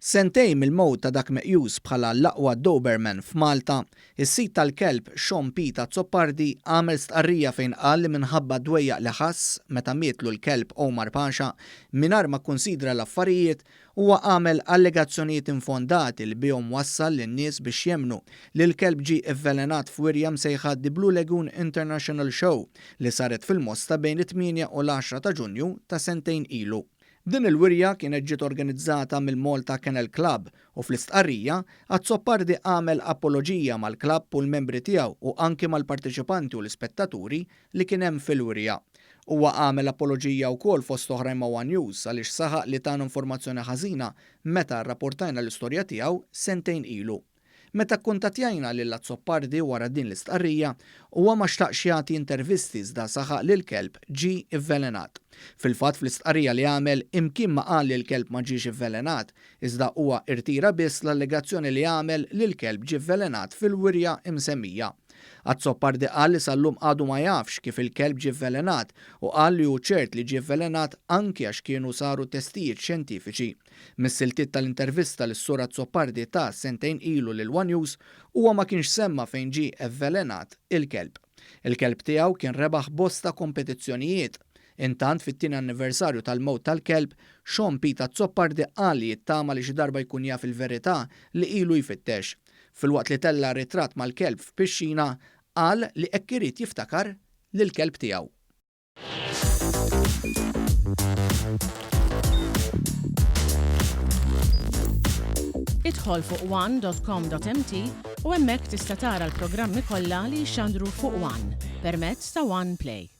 Sentejn mill-mowt ta' dak meqjus bħala l-aqwa Doberman f'Malta, is-sit tal-kelb Sean Pita Zoppardi għamel stqarrija fejn qal li minħabba dwejjaq li ħass meta mietlu l-kelb Omar Pasha mingħajr ma kkunsidra l-affarijiet huwa għamel allegazzjonijiet infondati li bihom wassal lin-nies biex jemmnu li l-kelb ġie avvelenat f'wirja msejħa The Blue Lagoon International Show li saret fil-Mosta bejn it-8 u l-10 ta' Ġunju ta' sentejn ilu. Din il-wirja kienet ġiet organizzata mill-Malta Kennel Club u fl-istqarrija Zoppardi għamel apoloġija mal-klabb u l-membri tiegħu u anke mal-partiċipanti u l-ispettaturi li kien hemm fil-wirja. Huwa għamel apoloġija wkoll fost oħrajn ma' One News għaliex saħaq li tagħna informazzjoni ħażina meta rrapportajna l-istorja tiegħu sentejn ilu. Meta kkuntattjajna lil Zoppardi wara din l-istqarrija, huwa ma xtaqx jagħti intervisti iżda saħaq li l-kelb ġie avvelenat. Fil-fatt fl-istqarrija li għamel imkien ma qal li l-kelb ma ġiex avvelenat, iżda huwa irtira biss l-allegazzjoni li għamel li l-kelb ġie avvelenat fil-wirja imsemmija. Zoppardi qal li sal-lum għadu ma jafx kif il-kelb ġie avvelenat u qal li hu ċert li ġie avvelenat anke għax kienu saru testijiet xjentifiċi. Mis-siltiet tal-intervista lis sur Zoppardi ta' sentejn ilu lil One News huwa ma kienx semma fejn ġie avvelenat il-kelb. Il-kelb tiegħu kien rebaħ bosta kompetizzjonijiet. Intant fit-tieni anniversarju tal-mowt tal-kelb, Sean Pita Zoppardi qal li jittama li xi darba jkun jaf il-verità li ilu jfittex. Filwaqt li tella ritratt mal-kelb f'pixxina qal li hekk irid jiftakar lill-kelb tiegħu. Idħol fuq one.com.mt u hemmhekk tista' tara l-programmi kollha li jxandru fuq One permezz ta' One Play.